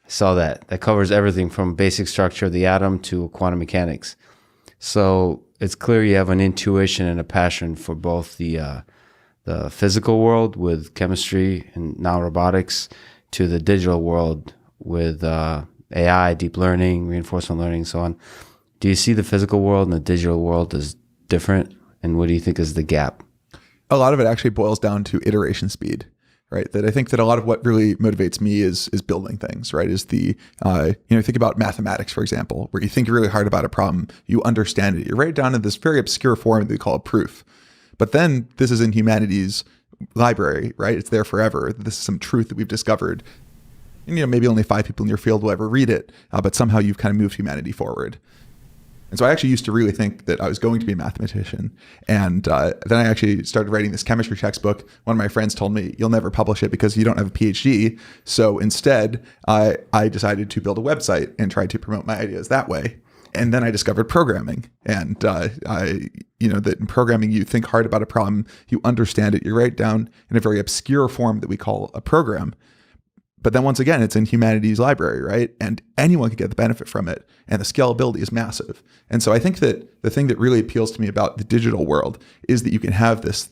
I saw that. That covers everything from basic structure of the atom to quantum mechanics. So it's clear you have an intuition and a passion for both the physical world with chemistry and now robotics to the digital world with AI, deep learning, reinforcement learning, and so on. Do you see the physical world and the digital world as different? And what do you think is the gap? A lot of it actually boils down to iteration speed, right? That I think that a lot of what really motivates me is building things, right? Is the, think about mathematics, for example, where you think really hard about a problem, you understand it, you write it down in this very obscure form that we call a proof. But then this is in humanity's library, right? It's there forever. This is some truth that we've discovered. And, maybe only 5 people in your field will ever read it, but somehow you've kind of moved humanity forward. And so I actually used to really think that I was going to be a mathematician. And then I actually started writing this chemistry textbook. One of my friends told me, you'll never publish it because you don't have a PhD. So instead, I decided to build a website and try to promote my ideas that way. And then I discovered programming. And that in programming, you think hard about a problem, you understand it, you write it down in a very obscure form that we call a program. But then once again, it's in humanity's library, right? And anyone can get the benefit from it. And the scalability is massive. And so I think that the thing that really appeals to me about the digital world is that you can have this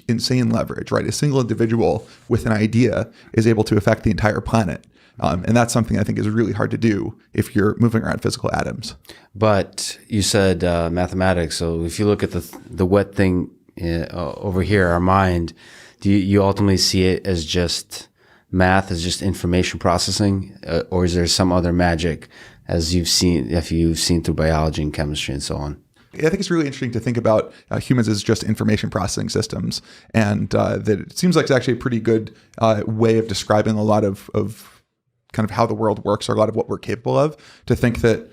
insane leverage, right? A single individual with an idea is able to affect the entire planet. And that's something I think is really hard to do if you're moving around physical atoms. But you said mathematics. So if you look at the wet thing over here, our mind, do you ultimately see it as just math, as just information processing, or is there some other magic as you've seen through biology and chemistry and so on? I think it's really interesting to think about humans as just information processing systems, and that it seems like it's actually a pretty good way of describing a lot of kind of how the world works, or a lot of what we're capable of. To think that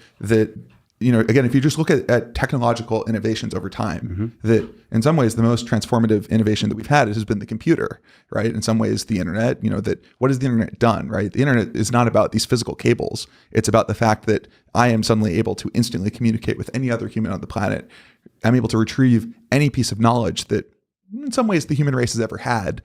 again, if you just look at technological innovations over time, that in some ways the most transformative innovation that we've had has been the computer, right? In some ways, the internet, that what has the internet done, right? The internet is not about these physical cables. It's about the fact that I am suddenly able to instantly communicate with any other human on the planet. I'm able to retrieve any piece of knowledge that in some ways the human race has ever had.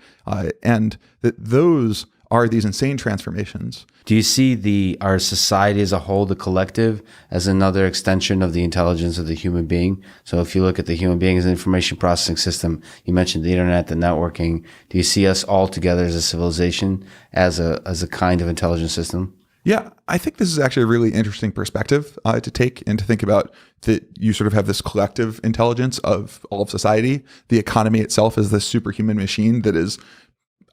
And that those are these insane transformations. Do you see our society as a whole, the collective, as another extension of the intelligence of the human being? So if you look at the human being as an information processing system, you mentioned the internet, the networking. Do you see us all together as a civilization, as a kind of intelligence system? Yeah, I think this is actually a really interesting perspective to take and to think about, that you sort of have this collective intelligence of all of society. The economy itself is this superhuman machine that is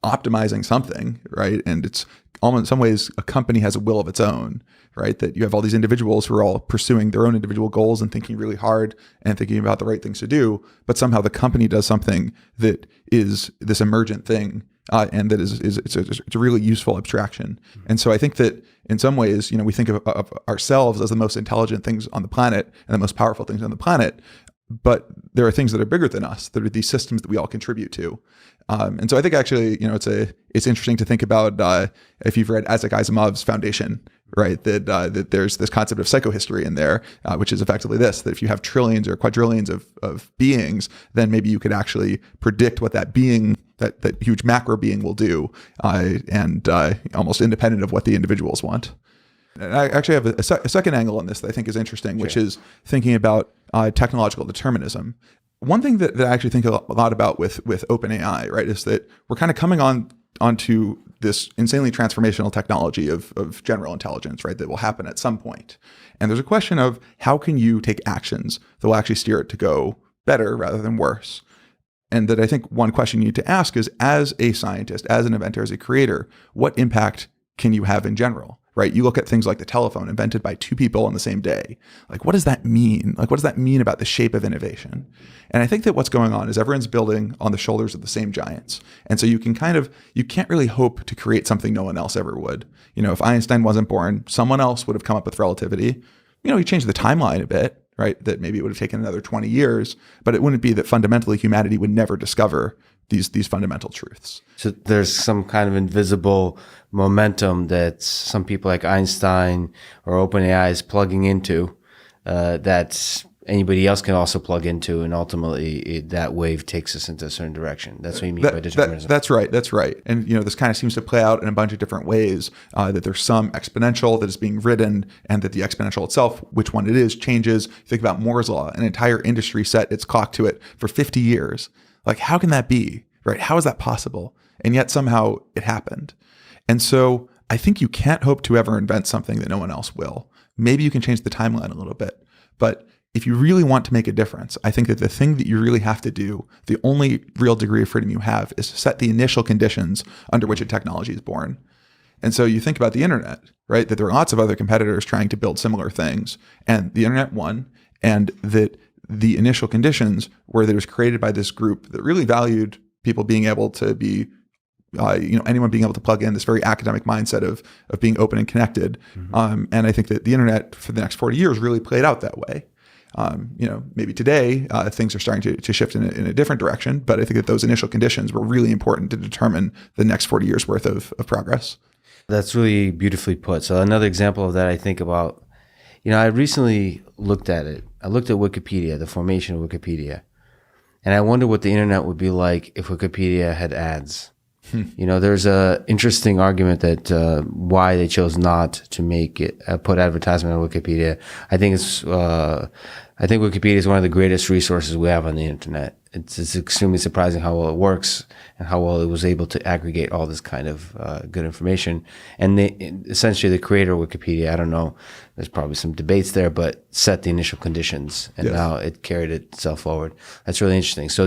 optimizing something, right? And it's almost in some ways a company has a will of its own, right? That you have all these individuals who are all pursuing their own individual goals and thinking really hard and thinking about the right things to do, but somehow the company does something that is this emergent thing, and that it's a really useful abstraction. And so I think that in some ways, we think of ourselves as the most intelligent things on the planet and the most powerful things on the planet. But there are things that are bigger than us, that are these systems that we all contribute to. And so I think actually, it's interesting to think about if you've read Isaac Asimov's Foundation, right? That there's this concept of psychohistory in there, which is effectively this: that if you have trillions or quadrillions of beings, then maybe you could actually predict what that being, that huge macro being, will do, and almost independent of what the individuals want. And I actually have a second angle on this that I think is interesting, which is thinking about technological determinism. One thing that I actually think a lot about with OpenAI, right, is that we're kind of coming onto this insanely transformational technology of general intelligence, right, that will happen at some point. And there's a question of how can you take actions that will actually steer it to go better rather than worse. And that I think one question you need to ask is, as a scientist, as an inventor, as a creator, what impact can you have in general? Right? You look at things like the telephone, invented by 2 people on the same day. Like, what does that mean? Like, what does that mean about the shape of innovation? And I think that what's going on is everyone's building on the shoulders of the same giants. And so you can't really hope to create something no one else ever would. If Einstein wasn't born, someone else would have come up with relativity. He changed the timeline a bit, right? That maybe it would have taken another 20 years, but it wouldn't be that fundamentally humanity would never discover these fundamental truths. So there's some kind of invisible momentum that some people like Einstein or OpenAI is plugging into, that's anybody else can also plug into, and ultimately that wave takes us into a certain direction. That's what you mean by determinism. That's right. And this kind of seems to play out in a bunch of different ways, that there's some exponential that is being ridden, and that the exponential itself, which one it is, changes. Think about Moore's law. An entire industry set its clock to it for 50 years. Like, how can that be, right? How is that possible? And yet somehow it happened. And so I think you can't hope to ever invent something that no one else will. Maybe you can change the timeline a little bit, but if you really want to make a difference, I think that the thing that you really have to do, the only real degree of freedom you have, is to set the initial conditions under which a technology is born. And so you think about the internet, right? That there are lots of other competitors trying to build similar things, and the internet won, and that the initial conditions were that it was created by this group that really valued people being able to be, anyone being able to plug in, this very academic mindset of being open and connected. And I think that the internet for the next 40 years really played out that way. Maybe today things are starting to shift in a different direction, but I think that those initial conditions were really important to determine the next 40 years worth of progress. That's really beautifully put. So another example of that I think about, I recently looked at it. I looked at Wikipedia, the formation of Wikipedia, and I wonder what the internet would be like if Wikipedia had ads. There's a interesting argument that why they chose not to make it put advertisement on Wikipedia. I think Wikipedia is one of the greatest resources we have on the internet. It's extremely surprising how well it works and how well it was able to aggregate all this kind of good information. And essentially the creator of Wikipedia, I don't know, there's probably some debates there, but set the initial conditions, and now it carried itself forward. That's really interesting. So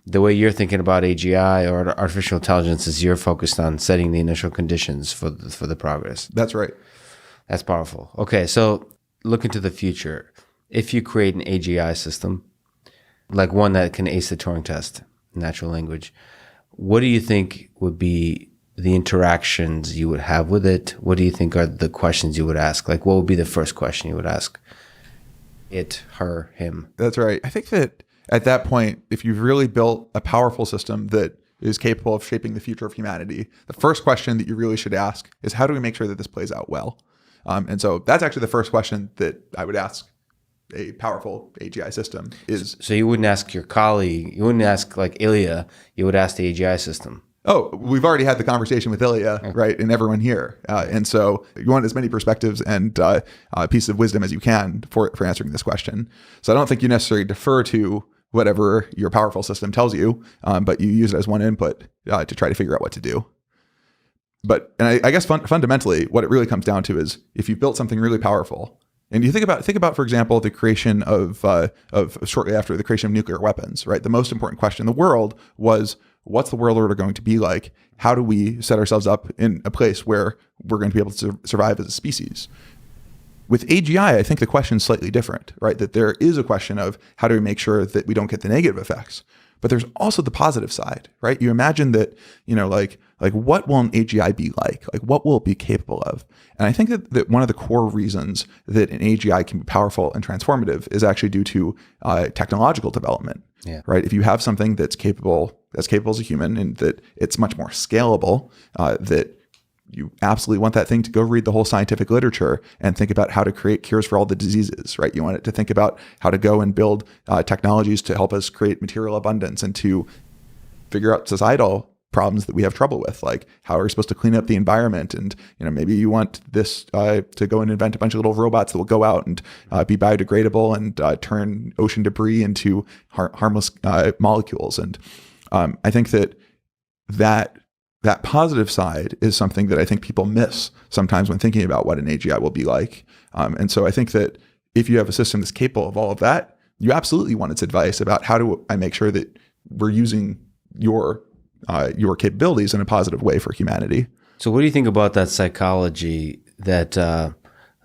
the way you're thinking about AGI or artificial intelligence is you're focused on setting the initial conditions for the progress. That's right. That's powerful. Okay, so look into the future. If you create an AGI system, like one that can ace the Turing test, natural language, what do you think would be the interactions you would have with it? What do you think are the questions you would ask? Like, what would be the first question you would ask? It, her, him. That's right. I think that at that point, if you've really built a powerful system that is capable of shaping the future of humanity, the first question that you really should ask is, how do we make sure that this plays out well? And so that's actually the first question that I would ask a powerful AGI system is. So you wouldn't ask your colleague, you wouldn't ask like Ilya, you would ask the AGI system. Oh, we've already had the conversation with Ilya, right? And everyone here. And so you want as many perspectives and pieces of wisdom as you can for answering this question. So I don't think you necessarily defer to whatever your powerful system tells you, but you use it as one input to try to figure out what to do. But and I guess fundamentally, what it really comes down to is if you've built something really powerful, and you think about, for example, the creation of shortly after the creation of nuclear weapons, right? The most important question in the world was, what's the world order going to be like? How do we set ourselves up in a place where we're going to be able to survive as a species? With AGI, I think the question is slightly different, right? That there is a question of how do we make sure that we don't get the negative effects? But there's also the positive side, right? You imagine that, like what will an AGI be like? Like what will it be capable of? And I think that one of the core reasons that an AGI can be powerful and transformative is actually due to technological development, right? If you have something that's capable as a human and that it's much more scalable, that you absolutely want that thing to go read the whole scientific literature and think about how to create cures for all the diseases, right? You want it to think about how to go and build technologies to help us create material abundance and to figure out societal problems that we have trouble with, like how are we supposed to clean up the environment? And maybe you want this to go and invent a bunch of little robots that will go out and be biodegradable and turn ocean debris into harmless molecules. And I think that positive side is something that I think people miss sometimes when thinking about what an AGI will be like. And so I think that if you have a system that's capable of all of that, you absolutely want its advice about how do I make sure that we're using your capabilities in a positive way for humanity. So what do you think about that psychology that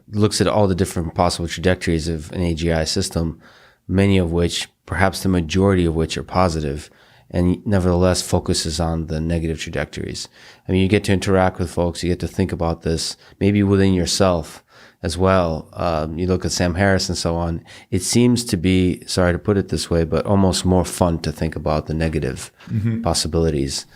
looks at all the different possible trajectories of an AGI system, many of which, perhaps the majority of which are positive, and nevertheless focuses on the negative trajectories? I mean, you get to interact with folks, you get to think about this, maybe within yourself as well. You look at Sam Harris and so on. It seems to be, sorry to put it this way, but almost more fun to think about the negative possibilities.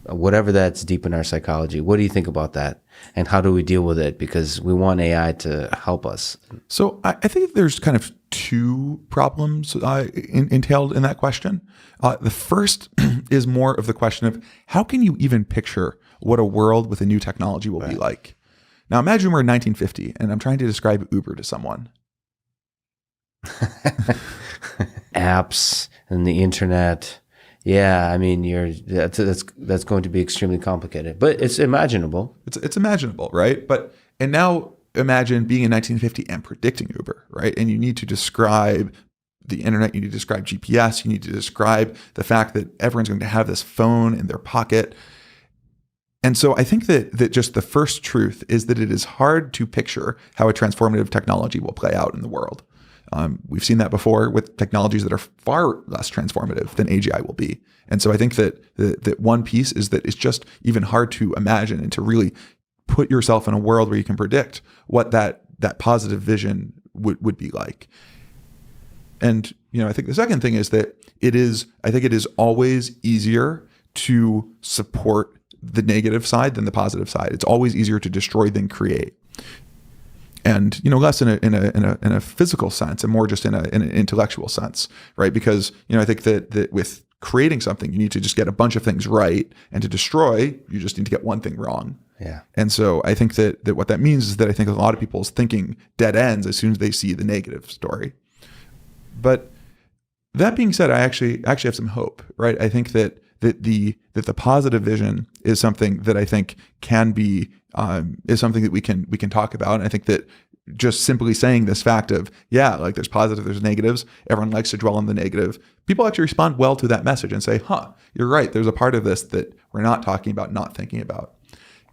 Whatever that's deep in our psychology. What do you think about that? And how do we deal with it? Because we want AI to help us. So I think there's kind of two problems entailed in that question. The first is more of the question of how can you even picture what a world with a new technology will be like? Now imagine we're in 1950 and I'm trying to describe Uber to someone. Apps and the internet. Yeah, I mean, that's going to be extremely complicated, but it's imaginable. It's imaginable, right? And now imagine being in 1950 and predicting Uber, right? And you need to describe the internet, you need to describe GPS, you need to describe the fact that everyone's going to have this phone in their pocket. And so I think that just the first truth is that it is hard to picture how a transformative technology will play out in the world. We've seen that before with technologies that are far less transformative than AGI will be. And so I think that one piece is that it's just even hard to imagine and to really put yourself in a world where you can predict what that positive vision would be like. And, I think the second thing is that I think it is always easier to support the negative side than the positive side. It's always easier to destroy than create. And less in a physical sense and more just in an intellectual sense, right? Because I think that with creating something, you need to just get a bunch of things right, and to destroy, you just need to get one thing wrong. Yeah. And so I think that what that means is that I think a lot of people's thinking dead ends as soon as they see the negative story. But that being said, I actually have some hope, right? I think that the positive vision is something that I think can be is something that we can talk about. And I think that just simply saying this fact of, like there's positive, there's negatives, everyone likes to dwell on the negative. People actually respond well to that message and say, you're right. There's a part of this that we're not talking about, not thinking about.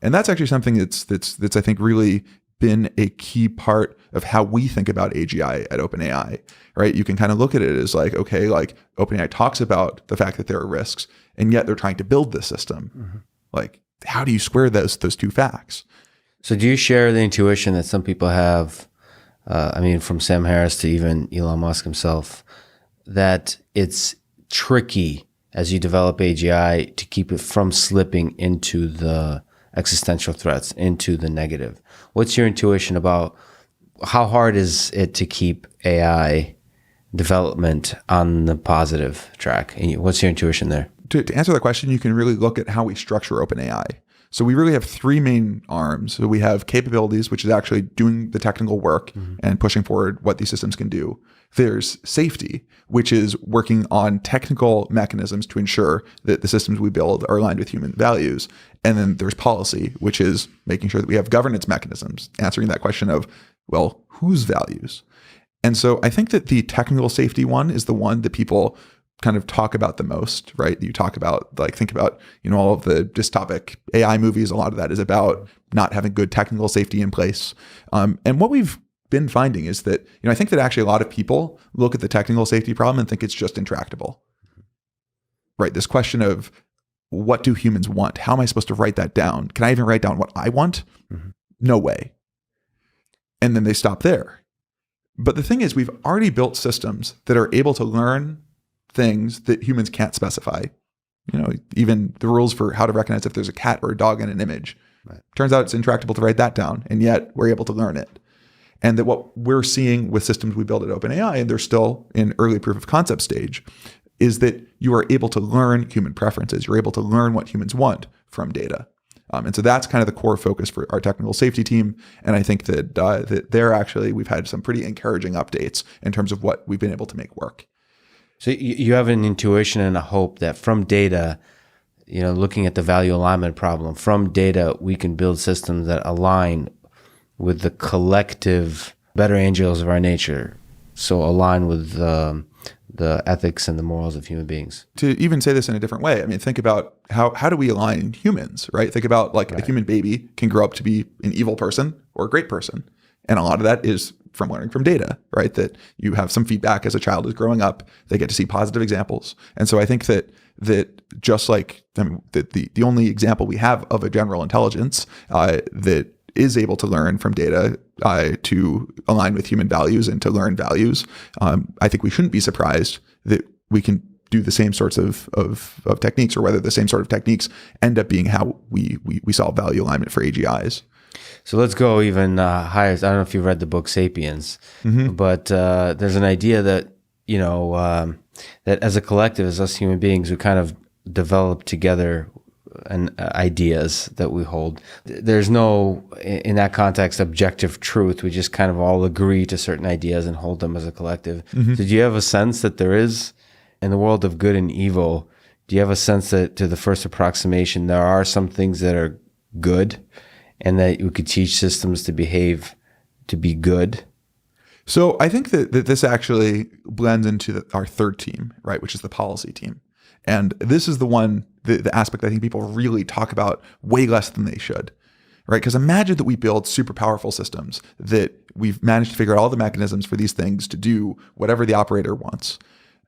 And that's actually something that's I think really been a key part of how we think about AGI at OpenAI, right? You can kind of look at it as like, okay, like OpenAI talks about the fact that there are risks, and yet they're trying to build this system. Mm-hmm. Like, how do you square those two facts? So do you share the intuition that some people have, from Sam Harris to even Elon Musk himself, that it's tricky as you develop AGI to keep it from slipping into the existential threats, into the negative? What's your intuition about how hard is it to keep AI development on the positive track? And what's your intuition there? To answer that question, you can really look at how we structure OpenAI. So we really have three main arms. So we have capabilities, which is actually doing the technical work and pushing forward what these systems can do. There's safety, which is working on technical mechanisms to ensure that the systems we build are aligned with human values. And then there's policy, which is making sure that we have governance mechanisms, answering that question of, well, whose values? And so I think that the technical safety one is the one that people kind of talk about the most, right? You talk about, think about, all of the dystopic AI movies. A lot of that is about not having good technical safety in place. And what we've been finding is that, I think that actually a lot of people look at the technical safety problem and think it's just intractable, right? This question of what do humans want? How am I supposed to write that down? Can I even write down what I want? Mm-hmm. No way. And then they stop there. But the thing is, we've already built systems that are able to learn things that humans can't specify. Even the rules for how to recognize if there's a cat or a dog in an image. Right. Turns out it's intractable to write that down, and yet we're able to learn it. And that what we're seeing with systems we build at OpenAI, and they're still in early proof of concept stage, is that you are able to learn human preferences. You're able to learn what humans want from data. And so that's kind of the core focus for our technical safety team. And I think that we've had some pretty encouraging updates in terms of what we've been able to make work. So you have an intuition and a hope that from data, looking at the value alignment problem, from data, we can build systems that align with the collective better angels of our nature. So align with the ethics and the morals of human beings. To even say this in a different way, think about how do we align humans, right? Think about a human baby can grow up to be an evil person or a great person. And a lot of that is from learning from data, right? That you have some feedback as a child is growing up, they get to see positive examples. And so I think that just like the only example we have of a general intelligence that is able to learn from data to align with human values and to learn values, I think we shouldn't be surprised that we can do the same sorts of techniques, or whether the same sort of techniques end up being how we solve value alignment for AGIs. So let's go even higher. I don't know if you've read the book *Sapiens*, but there's an idea that that as a collective, as us human beings, we kind of develop together and ideas that we hold. There's no, in that context, objective truth. We just kind of all agree to certain ideas and hold them as a collective. So do you have a sense that there is, in the world of good and evil, do you have a sense that to the first approximation, there are some things that are good and that we could teach systems to behave to be good? So I think that this actually blends into our third team, right, which is the policy team. And this is the one, the aspect I think people really talk about way less than they should, right? Because imagine that we build super powerful systems that we've managed to figure out all the mechanisms for these things to do whatever the operator wants.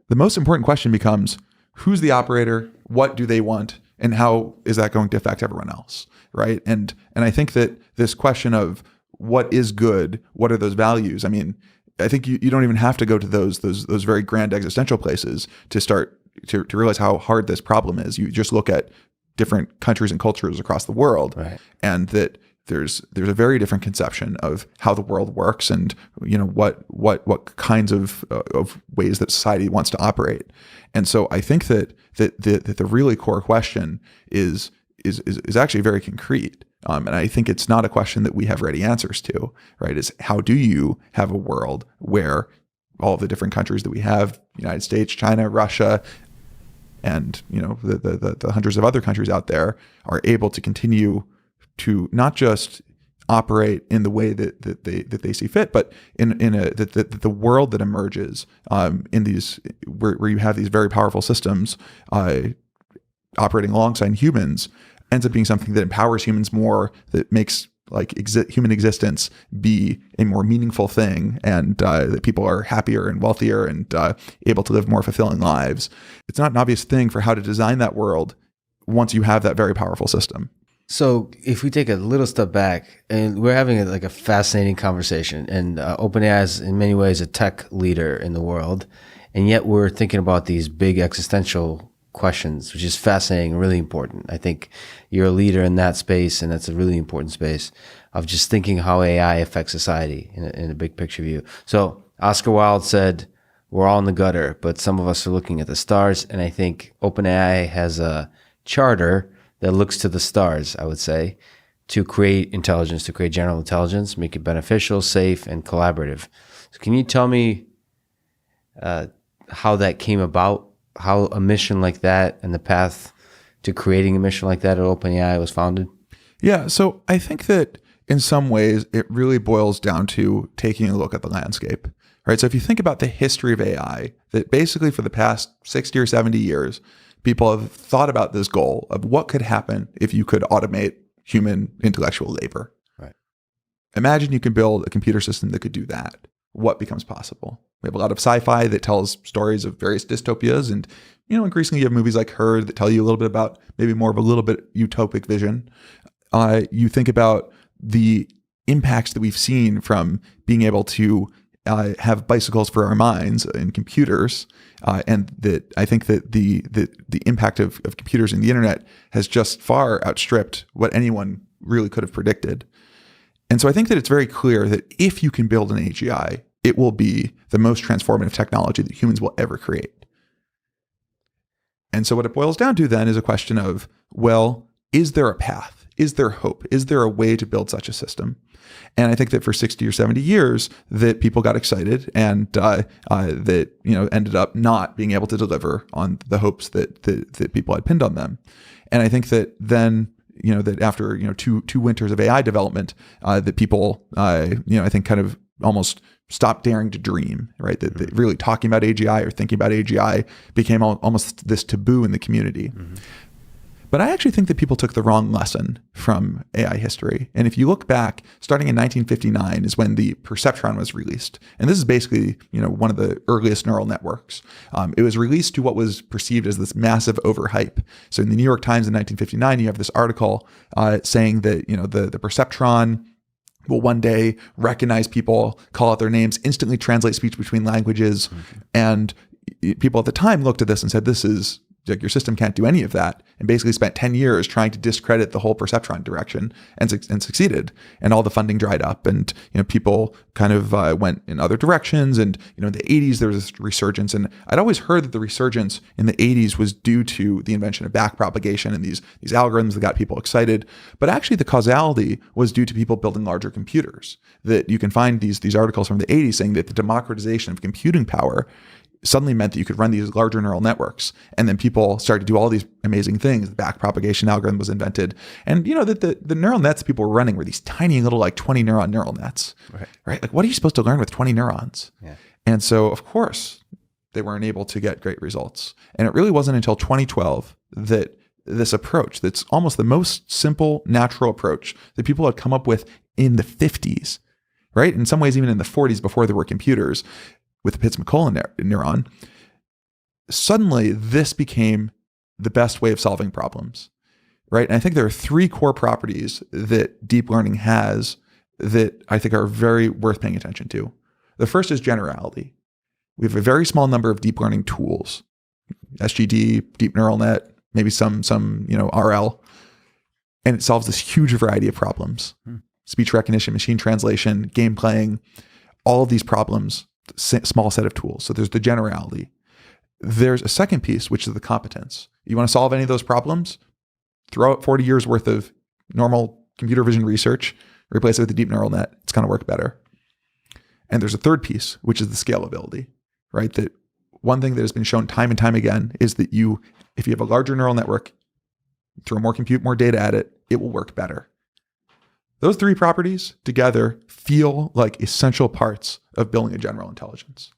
The most important question becomes, who's the operator? What do they want? And how is that going to affect everyone else, right? And I think that this question of what is good, what are those values? I mean, I think you don't even have to go to those very grand existential places to start to realize how hard this problem is. You just look at different countries and cultures across the world, right, and that there's a very different conception of how the world works and what kinds of ways that society wants to operate. And so I think that the really core question is actually very concrete. And I think it's not a question that we have ready answers to, right? Is how do you have a world where all of the different countries that we have, United States, China, Russia, and the hundreds of other countries out there are able to continue to not just operate in the way that they see fit, but in the world that emerges in these where you have these very powerful systems operating alongside humans ends up being something that empowers humans more, that makes human existence be a more meaningful thing, and that people are happier and wealthier and able to live more fulfilling lives. It's not an obvious thing for how to design that world once you have that very powerful system. So if we take a little step back, and we're having a fascinating conversation, and OpenAI is in many ways a tech leader in the world, and yet we're thinking about these big existential questions, which is fascinating and really important. I think you're a leader in that space, and that's a really important space of just thinking how AI affects society in a big picture view. So Oscar Wilde said, we're all in the gutter, but some of us are looking at the stars. And I think OpenAI has a charter that looks to the stars, I would say, to create intelligence, to create general intelligence, make it beneficial, safe, and collaborative. So can you tell me how that came about, how a mission like that and the path to creating a mission like that at OpenAI was founded? Yeah, so I think that in some ways it really boils down to taking a look at the landscape, right? So if you think about the history of AI, that basically for the past 60 or 70 years, people have thought about this goal of what could happen if you could automate human intellectual labor. Right. Imagine you can build a computer system that could do that. What becomes possible? We have a lot of sci-fi that tells stories of various dystopias, and increasingly you have movies like Her that tell you a little bit about maybe more of a little bit utopic vision. You think about the impacts that we've seen from being able to have bicycles for our minds in computers, and that I think that the impact of computers and the internet has just far outstripped what anyone really could have predicted. And so I think that it's very clear that if you can build an AGI, it will be the most transformative technology that humans will ever create. And so what it boils down to then is a question of, well, is there a path? Is there hope? Is there a way to build such a system? And I think that for 60 or 70 years that people got excited and that ended up not being able to deliver on the hopes that people had pinned on them. And I think that then that after two winters of AI development, that people I think kind of almost stopped daring to dream, right? That really talking about AGI or thinking about AGI became almost this taboo in the community. Mm-hmm. But I actually think that people took the wrong lesson from AI history. And if you look back, starting in 1959 is when the perceptron was released. And this is basically, one of the earliest neural networks. It was released to what was perceived as this massive overhype. So in the New York Times in 1959, you have this article saying that, the perceptron will one day recognize people, call out their names, instantly translate speech between languages. Mm-hmm. And people at the time looked at this and said, this is like your system can't do any of that, and basically spent 10 years trying to discredit the whole perceptron direction and succeeded. And all the funding dried up, and people kind of went in other directions. And in the 80s there was this resurgence, and I'd always heard that the resurgence in the 80s was due to the invention of backpropagation and these algorithms that got people excited. But actually the causality was due to people building larger computers. That you can find these articles from the 80s saying that the democratization of computing power suddenly meant that you could run these larger neural networks. And then people started to do all these amazing things. The backpropagation algorithm was invented. And that the neural nets people were running were these tiny little 20 neuron neural nets, right? Like, what are you supposed to learn with 20 neurons? Yeah. And so of course they weren't able to get great results. And it really wasn't until 2012 that this approach, that's almost the most simple, natural approach that people had come up with in the 50s, right? In some ways, even in the 40s, before there were computers, with the Pitts-McCulloch neuron, suddenly this became the best way of solving problems, right? And I think there are three core properties that deep learning has that I think are very worth paying attention to. The first is generality. We have a very small number of deep learning tools, SGD, deep neural net, maybe some RL, and it solves this huge variety of problems. Speech recognition, machine translation, game playing, all of these problems, small set of tools. So there's the generality. There's a second piece, which is the competence. You want to solve any of those problems? Throw out 40 years worth of normal computer vision research, replace it with a deep neural net. It's going to work better. And there's a third piece, which is the scalability, right? That one thing that has been shown time and time again is that if you have a larger neural network, throw more compute, more data at it, it will work better. Those three properties together feel like essential parts of building a general intelligence.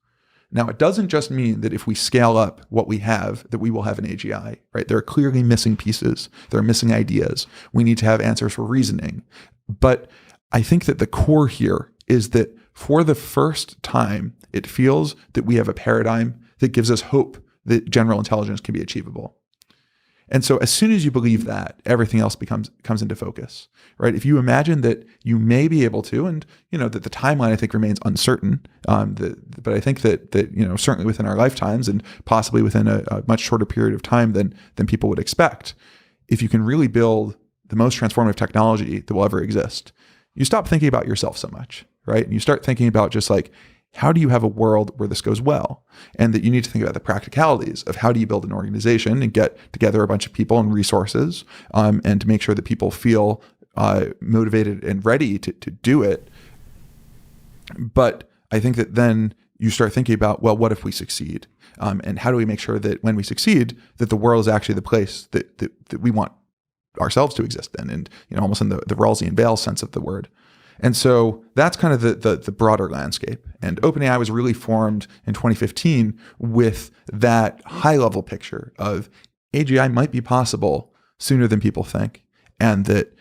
Now, it doesn't just mean that if we scale up what we have, that we will have an AGI, right? There are clearly missing pieces. There are missing ideas. We need to have answers for reasoning. But I think that the core here is that for the first time, it feels that we have a paradigm that gives us hope that general intelligence can be achievable. And so as soon as you believe that, everything else comes into focus, right? If you imagine that you may be able to, and that the timeline I think remains uncertain, but I think that certainly within our lifetimes and possibly within a much shorter period of time than people would expect, if you can really build the most transformative technology that will ever exist, you stop thinking about yourself so much, right? And you start thinking about just like, how do you have a world where this goes well? And that you need to think about the practicalities of how do you build an organization and get together a bunch of people and resources, and to make sure that people feel motivated and ready to do it. But I think that then you start thinking about, well, what if we succeed? And how do we make sure that when we succeed, that the world is actually the place that we want ourselves to exist in, and almost in the Rawlsian Bale sense of the word. And so that's kind of the broader landscape. And OpenAI was really formed in 2015 with that high-level picture of AGI might be possible sooner than people think, and that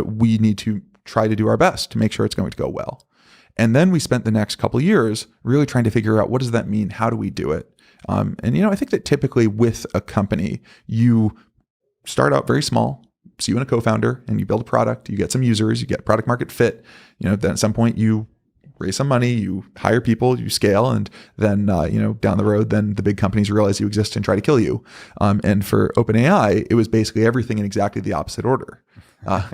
we need to try to do our best to make sure it's going to go well. And then we spent the next couple of years really trying to figure out, what does that mean? How do we do it? And I think that typically with a company, you start out very small. So you and a co-founder, and you build a product, you get some users, you get product market fit, then at some point you raise some money, you hire people, you scale, and then, down the road, then the big companies realize you exist and try to kill you. And for OpenAI, it was basically everything in exactly the opposite order. Let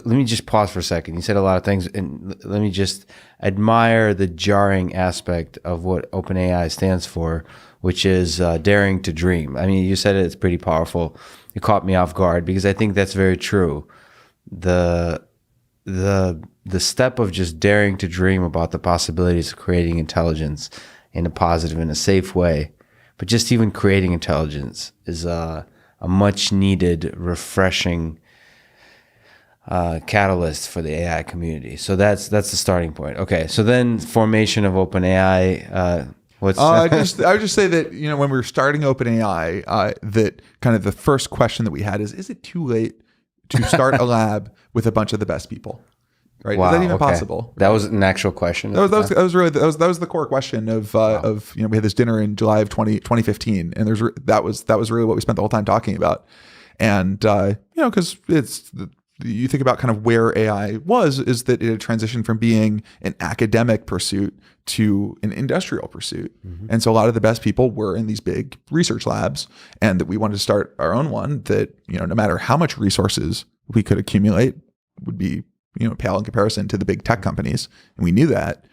me just pause for a second. You said a lot of things, and let me just admire the jarring aspect of what OpenAI stands for, which is daring to dream. I mean, you said it's pretty powerful. It caught me off guard because I think that's very true. The step of just daring to dream about the possibilities of creating intelligence in a positive and a safe way, but just even creating intelligence is a much needed, refreshing catalyst for the AI community. So that's the starting point. Okay, so then formation of OpenAI. I would just say that when we were starting OpenAI, that kind of the first question that we had is it too late to start a lab with a bunch of the best people? Right? Wow, is that even possible? That was an actual question. That was really the core question of we had this dinner in July of 2015, and that was really what we spent the whole time talking about. And because it's you think about kind of where AI was, is that it had transitioned from being an academic pursuit to an industrial pursuit. And so a lot of the best people were in these big research labs, and that we wanted to start our own one that, no matter how much resources we could accumulate would be, pale in comparison to the big tech companies. And we knew that.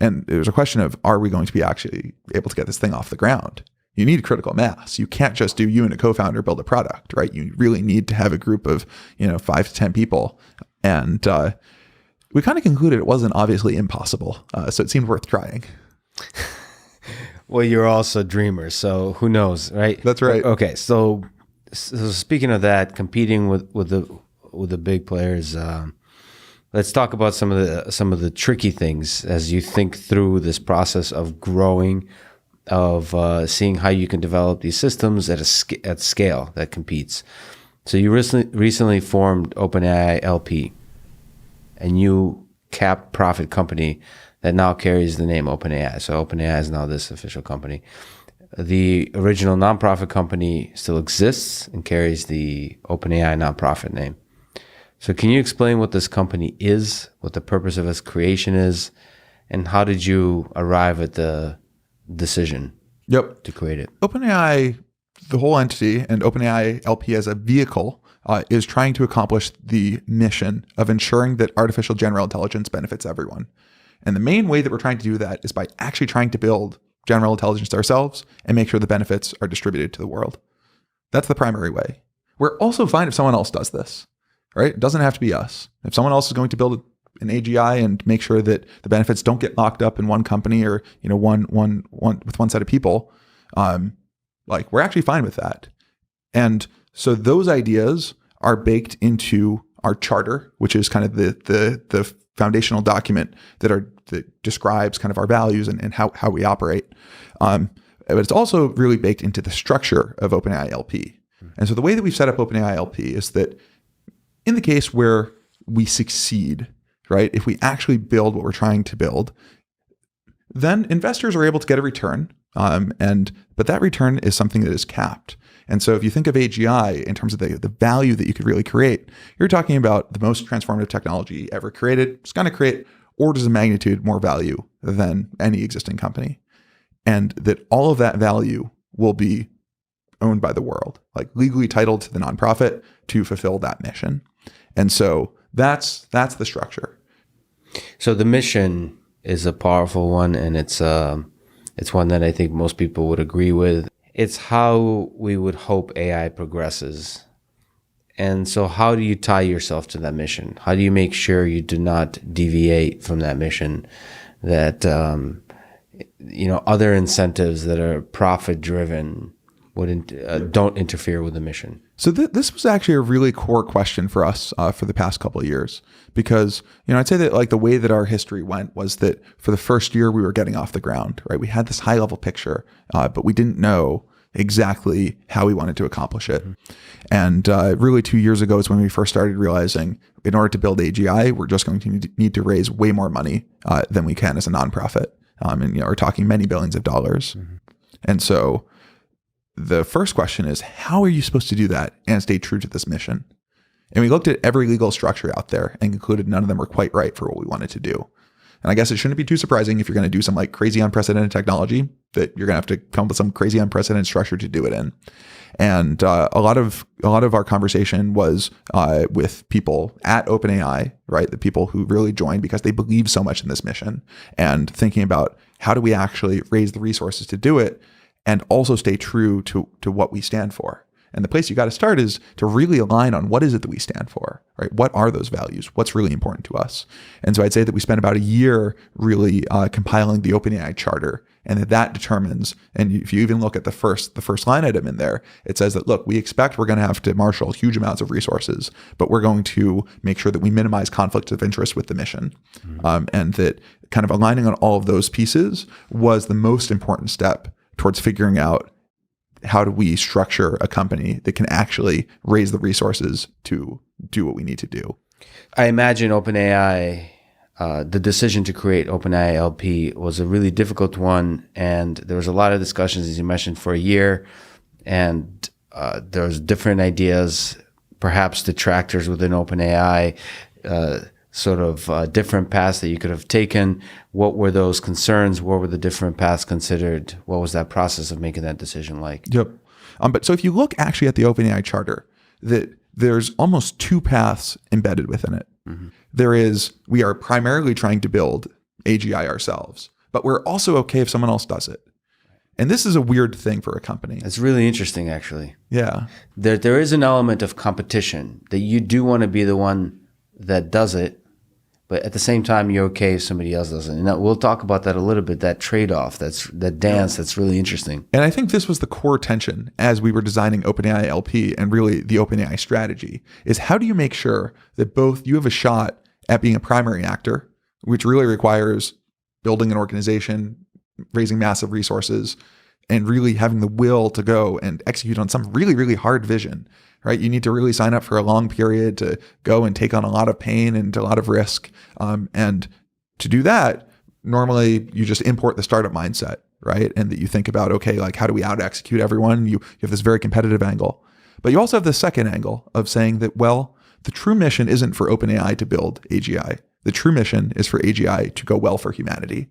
And it was a question of, are we going to be actually able to get this thing off the ground? You need critical mass. You can't just do you and a co-founder build a product, right? You really need to have a group of, 5 to 10 people. And we kind of concluded it wasn't obviously impossible. So it seemed worth trying. Well, you're also dreamers, so who knows, right? That's right. Okay, so speaking of that, competing with the big players, let's talk about some of the tricky things as you think through this process of growing, of seeing how you can develop these systems at scale that competes. So you recently formed OpenAI LP, a new cap profit company that now carries the name OpenAI. So OpenAI is now this official company. The original nonprofit company still exists and carries the OpenAI nonprofit name. So can you explain what this company is, what the purpose of its creation is, and how did you arrive at the decision to create it? OpenAI, the whole entity, and OpenAI LP as a vehicle is trying to accomplish the mission of ensuring that artificial general intelligence benefits everyone. And the main way that we're trying to do that is by actually trying to build general intelligence ourselves and make sure the benefits are distributed to the world. That's the primary way. We're also fine if someone else does this, right? It doesn't have to be us. If someone else is going to build an AGI and make sure that the benefits don't get locked up in one company or, one with one set of people, we're actually fine with that. And so those ideas are baked into our charter, which is kind of the foundational document that describes kind of our values and how we operate. But it's also really baked into the structure of OpenAI LP. And so the way that we've set up OpenAI LP is that in the case where we succeed, right, if we actually build what we're trying to build, then investors are able to get a return. But that return is something that is capped. And so if you think of AGI in terms of the value that you could really create, you're talking about the most transformative technology ever created. It's going to create orders of magnitude more value than any existing company. And that all of that value will be owned by the world, like legally titled to the nonprofit to fulfill that mission. And so that's the structure. So the mission is a powerful one, and it's one that I think most people would agree with. It's how we would hope AI progresses. And so how do you tie yourself to that mission? How do you make sure you do not deviate from that mission, that other incentives that are profit driven don't interfere with the mission? So this was actually a really core question for us for the past couple of years, because I'd say that the way that our history went was that for the first year we were getting off the ground, right? We had this high level picture, but we didn't know exactly how we wanted to accomplish it. And really 2 years ago is when we first started realizing in order to build AGI, we're just going to need to raise way more money than we can as a nonprofit. And we're talking many billions of dollars. And so the first question is, how are you supposed to do that and stay true to this mission? And we looked at every legal structure out there and concluded none of them were quite right for what we wanted to do. And I guess it shouldn't be too surprising if you're going to do some crazy unprecedented technology that you're going to have to come up with some crazy unprecedented structure to do it in. And a lot of our conversation was with people at OpenAI, right? The people who really joined because they believe so much in this mission, and thinking about how do we actually raise the resources to do it and also stay true to what we stand for. And the place you got to start is to really align on what is it that we stand for, right? What are those values? What's really important to us? And so I'd say that we spent about a year really compiling the OpenAI charter, and that determines, and if you even look at the first line item in there, it says that, look, we expect we're going to have to marshal huge amounts of resources, but we're going to make sure that we minimize conflict of interest with the mission. And that kind of aligning on all of those pieces was the most important step towards figuring out how do we structure a company that can actually raise the resources to do what we need to do. I imagine OpenAI, the decision to create OpenAI LP was a really difficult one, and there was a lot of discussions, as you mentioned, for a year, and there was different ideas perhaps detractors within OpenAI, different paths that you could have taken. What were those concerns? What were the different paths considered? What was that process of making that decision like? Yep. But so if you look actually at the OpenAI charter, that there's almost two paths embedded within it. There is, we are primarily trying to build AGI ourselves, but we're also okay if someone else does it. And this is a weird thing for a company. It's really interesting, actually. Yeah. There is an element of competition that you do want to be the one that does it, but at the same time, you're okay if somebody else doesn't. And we'll talk about that a little bit, that trade-off, that dance that's really interesting. And I think this was the core tension as we were designing OpenAI LP and really the OpenAI strategy, is how do you make sure that both you have a shot at being a primary actor, which really requires building an organization, raising massive resources, and really having the will to go and execute on some really, really hard vision, right? You need to really sign up for a long period to go and take on a lot of pain and a lot of risk. And to do that, normally you just import the startup mindset, right? And that you think about, okay, like how do we out execute everyone? You have this very competitive angle. But you also have the second angle of saying that, well, the true mission isn't for OpenAI to build AGI. The true mission is for AGI to go well for humanity.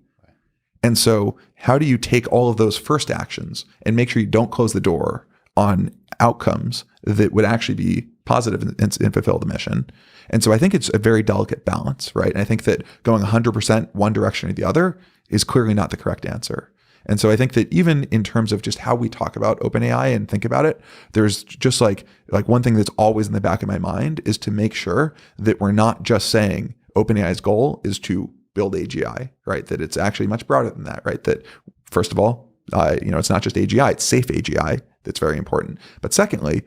And so how do you take all of those first actions and make sure you don't close the door on outcomes that would actually be positive and fulfill the mission? And so I think it's a very delicate balance, right? And I think that going 100% one direction or the other is clearly not the correct answer. And so I think that even in terms of just how we talk about OpenAI and think about it, there's just like one thing that's always in the back of my mind is to make sure that we're not just saying OpenAI's goal is to build AGI, right? That it's actually much broader than that, right? That first of all, it's not just AGI, it's safe AGI that's very important. But secondly,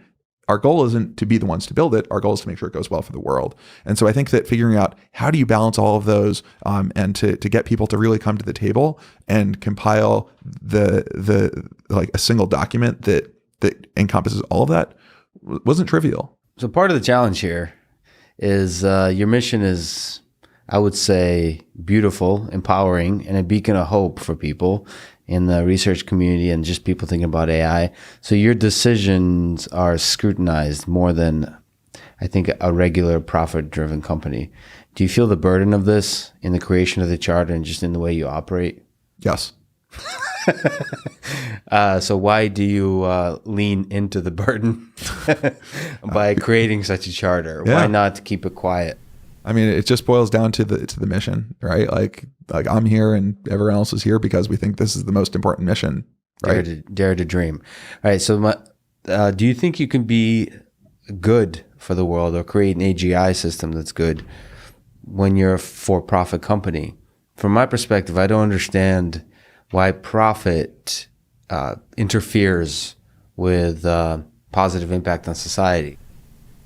our goal isn't to be the ones to build it. Our goal is to make sure it goes well for the world. And so I think that figuring out how do you balance all of those and to get people to really come to the table and compile the like a single document that encompasses all of that wasn't trivial. So part of the challenge here is your mission is, I would say, beautiful, empowering, and a beacon of hope for people in the research community and just people thinking about AI. So your decisions are scrutinized more than, I think, a regular profit-driven company. Do you feel the burden of this in the creation of the charter and just in the way you operate? Yes. So why do you lean into the burden by creating such a charter? Yeah. Why not keep it quiet? I mean, it just boils down to the mission, right? Like I'm here and everyone else is here because we think this is the most important mission, right? Dare to dream. All right. So do you think you can be good for the world or create an AGI system that's good when you're a for-profit company? From my perspective, I don't understand why profit interferes with positive impact on society.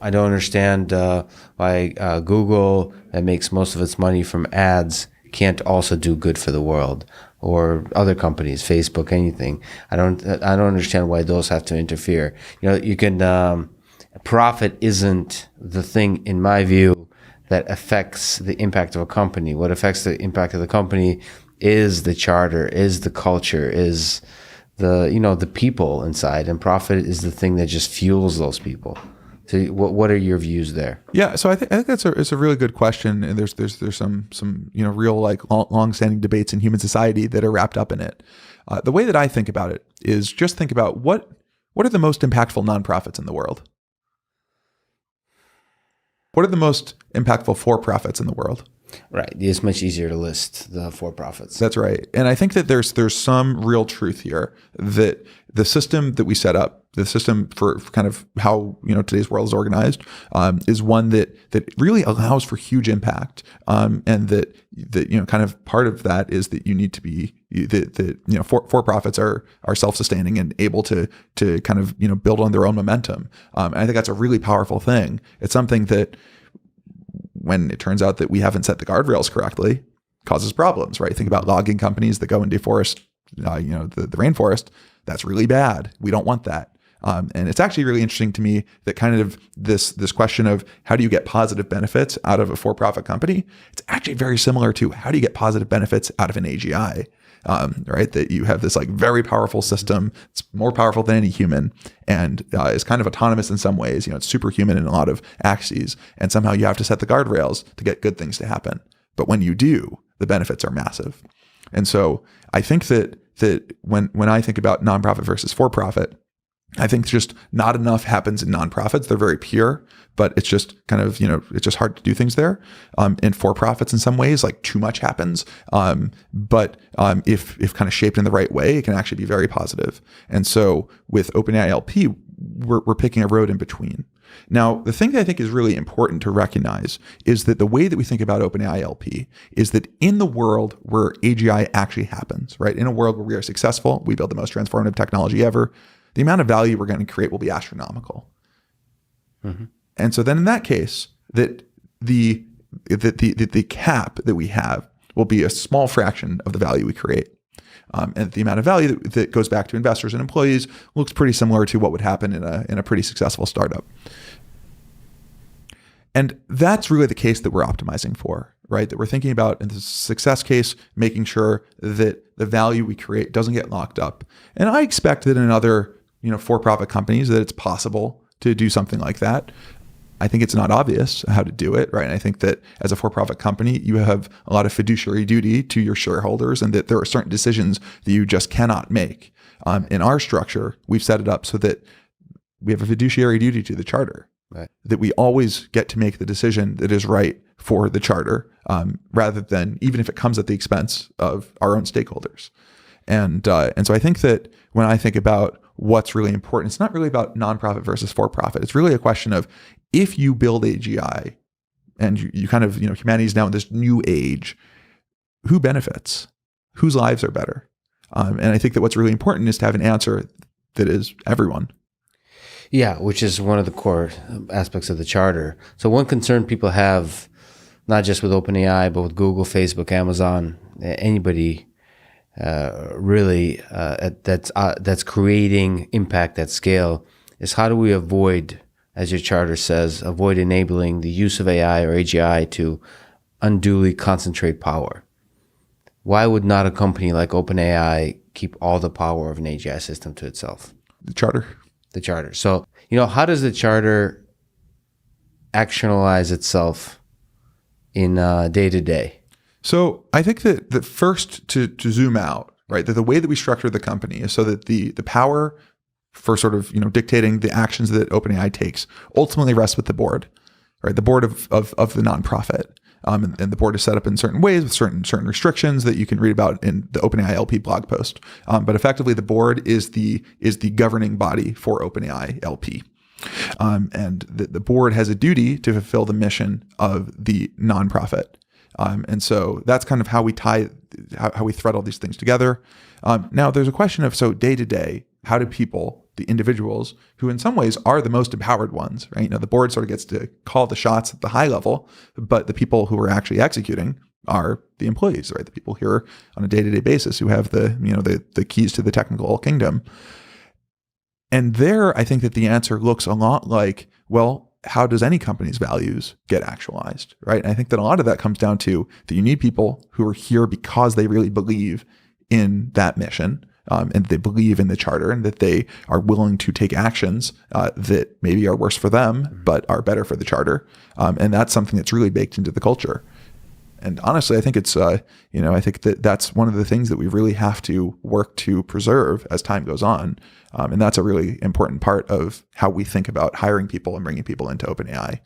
I don't understand why Google, that makes most of its money from ads, can't also do good for the world, or other companies, Facebook, anything. I don't understand why those have to interfere. You can profit isn't the thing, in my view, that affects the impact of a company. What affects the impact of the company is the charter, is the culture, is the people inside, and profit is the thing that just fuels those people. So what are your views there? Yeah, so I think it's a really good question, and there's some real like long-standing debates in human society that are wrapped up in it. The way that I think about it is just think about what are the most impactful nonprofits in the world? What are the most impactful for-profits in the world? Right. It's much easier to list the for-profits. That's right. And I think that there's some real truth here that the system that we set up, the system for kind of how today's world is organized, is one that really allows for huge impact. And that kind of part of that is that you need to be for-profits are self-sustaining and able to kind of build on their own momentum. And I think that's a really powerful thing. It's something that, when it turns out that we haven't set the guardrails correctly, causes problems, right? Think about logging companies that go and deforest, the rainforest. That's really bad. We don't want that. And it's actually really interesting to me that kind of this question of how do you get positive benefits out of a for-profit company? It's actually very similar to how do you get positive benefits out of an AGI? right? That you have this like very powerful system. It's more powerful than any human, and is kind of autonomous in some ways. It's superhuman in a lot of axes, and somehow you have to set the guardrails to get good things to happen. But when you do, the benefits are massive. And so I think that when I think about nonprofit versus for-profit, I think just not enough happens in nonprofits. They're very pure, but it's just kind of, it's just hard to do things there. In for-profits, in some ways, like too much happens. But if kind of shaped in the right way, it can actually be very positive. And so with OpenAI LP, we're picking a road in between. Now, the thing that I think is really important to recognize is that the way that we think about OpenAI LP is that in the world where AGI actually happens, right? In a world where we are successful, we build the most transformative technology ever, the amount of value we're going to create will be astronomical. Mm-hmm. And so then in that case, that the cap that we have will be a small fraction of the value we create. And the amount of value that goes back to investors and employees looks pretty similar to what would happen in a pretty successful startup. And that's really the case that we're optimizing for, right? That we're thinking about in the success case, making sure that the value we create doesn't get locked up. And I expect that in other, for-profit companies that it's possible to do something like that. I think it's not obvious how to do it, right? And I think that as a for-profit company, you have a lot of fiduciary duty to your shareholders, and that there are certain decisions that you just cannot make. In our structure, we've set it up so that we have a fiduciary duty to the charter, right? That we always get to make the decision that is right for the charter, rather than, even if it comes at the expense of our own stakeholders. And so I think that when I think about what's really important, it's not really about nonprofit versus for-profit. It's really a question of, if you build AGI and you kind of, humanity is now in this new age, who benefits? Whose lives are better? And I think that what's really important is to have an answer that is everyone. Yeah, which is one of the core aspects of the charter. So one concern people have, not just with OpenAI, but with Google, Facebook, Amazon, anybody really that's creating impact at scale, is how do we avoid, as your charter says, avoid enabling the use of AI or AGI to unduly concentrate power? Why would not a company like OpenAI keep all the power of an AGI system to itself? The charter. The charter. So, how does the charter actionalize itself in day to day? So I think that first to zoom out, right, that the way that we structure the company is so that the power for sort of, dictating the actions that OpenAI takes ultimately rests with the board, right? The board of the nonprofit. And the board is set up in certain ways with certain restrictions that you can read about in the OpenAI LP blog post. But effectively, the board is the governing body for OpenAI LP. And the board has a duty to fulfill the mission of the nonprofit. And so that's kind of how we how we thread all these things together. Now, there's a question of, so day to day, how do people, the individuals who in some ways are the most empowered ones, right? The board sort of gets to call the shots at the high level, but the people who are actually executing are the employees, right? The people here on a day-to-day basis who have the keys to the technical kingdom. And there, I think that the answer looks a lot like, well, how does any company's values get actualized, right? And I think that a lot of that comes down to that you need people who are here because they really believe in that mission, and they believe in the charter, and that they are willing to take actions that maybe are worse for them, but are better for the charter. And that's something that's really baked into the culture. And honestly, I think it's, I think that that's one of the things that we really have to work to preserve as time goes on. And that's a really important part of how we think about hiring people and bringing people into OpenAI.